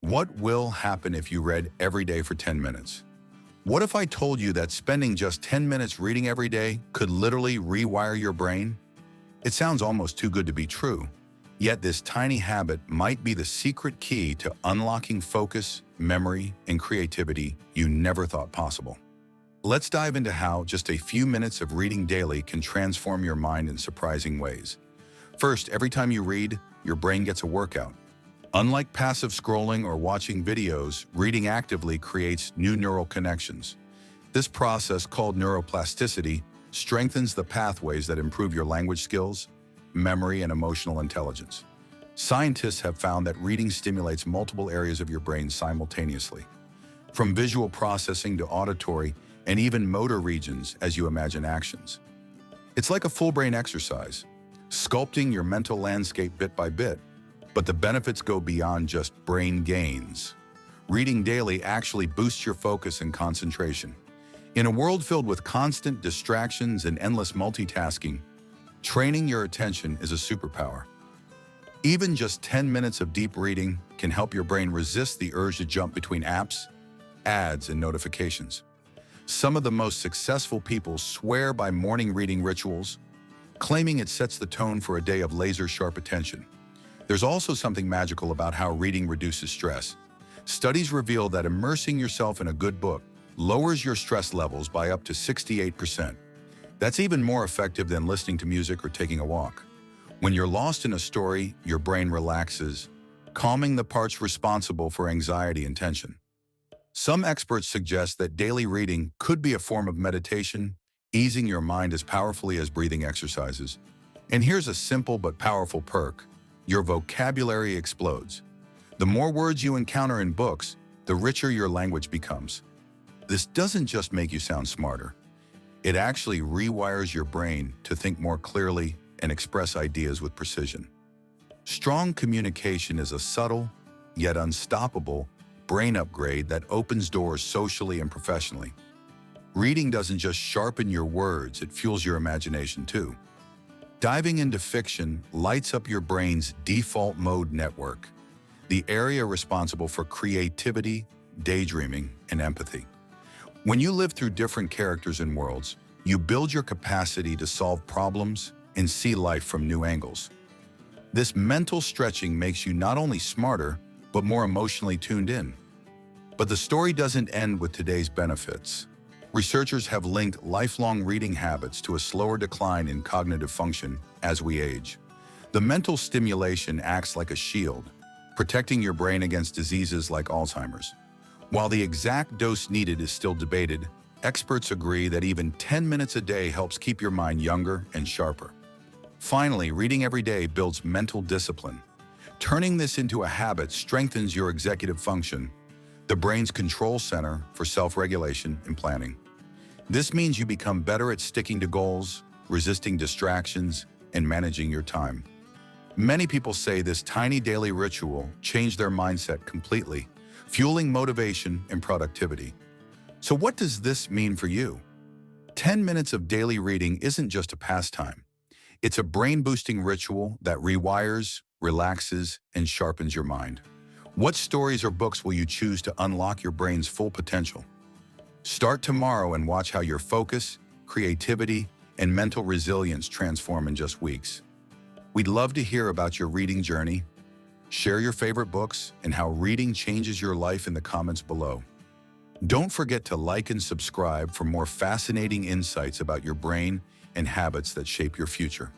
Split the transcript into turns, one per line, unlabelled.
What will happen if you read every day for 10 minutes? What if I told you that spending just 10 minutes reading every day could literally rewire your brain? It sounds almost too good to be true. Yet this tiny habit might be the secret key to unlocking focus, memory, and creativity you never thought possible. Let's dive into how just a few minutes of reading daily can transform your mind in surprising ways. First, every time you read, your brain gets a workout. Unlike passive scrolling or watching videos, reading actively creates new neural connections. This process, called neuroplasticity, strengthens the pathways that improve your language skills, memory, and emotional intelligence. Scientists have found that reading stimulates multiple areas of your brain simultaneously, from visual processing to auditory and even motor regions as you imagine actions. It's like a full brain exercise, sculpting your mental landscape bit by bit. But the benefits go beyond just brain gains. Reading daily actually boosts your focus and concentration. In a world filled with constant distractions and endless multitasking, training your attention is a superpower. Even just 10 minutes of deep reading can help your brain resist the urge to jump between apps, ads, and notifications. Some of the most successful people swear by morning reading rituals, claiming it sets the tone for a day of laser-sharp attention. There's also something magical about how reading reduces stress. Studies reveal that immersing yourself in a good book lowers your stress levels by up to 68%. That's even more effective than listening to music or taking a walk. When you're lost in a story, your brain relaxes, calming the parts responsible for anxiety and tension. Some experts suggest that daily reading could be a form of meditation, easing your mind as powerfully as breathing exercises. And here's a simple but powerful perk. Your vocabulary explodes. The more words you encounter in books, the richer your language becomes. This doesn't just make you sound smarter. It actually rewires your brain to think more clearly and express ideas with precision. Strong communication is a subtle, yet unstoppable, brain upgrade that opens doors socially and professionally. Reading doesn't just sharpen your words, it fuels your imagination too. Diving into fiction lights up your brain's default mode network, the area responsible for creativity, daydreaming, and empathy. When you live through different characters and worlds, you build your capacity to solve problems and see life from new angles. This mental stretching makes you not only smarter, but more emotionally tuned in. But the story doesn't end with today's benefits. Researchers have linked lifelong reading habits to a slower decline in cognitive function as we age. The mental stimulation acts like a shield, protecting your brain against diseases like Alzheimer's. While the exact dose needed is still debated, experts agree that even 10 minutes a day helps keep your mind younger and sharper. Finally, reading every day builds mental discipline. Turning this into a habit strengthens your executive function, the brain's control center for self-regulation and planning. This means you become better at sticking to goals, resisting distractions, and managing your time. Many people say this tiny daily ritual changed their mindset completely, fueling motivation and productivity. So what does this mean for you? 10 minutes of daily reading isn't just a pastime. It's a brain-boosting ritual that rewires, relaxes, and sharpens your mind. What stories or books will you choose to unlock your brain's full potential? Start tomorrow and watch how your focus, creativity, and mental resilience transform in just weeks. We'd love to hear about your reading journey. Share your favorite books and how reading changes your life in the comments below. Don't forget to like and subscribe for more fascinating insights about your brain and habits that shape your future.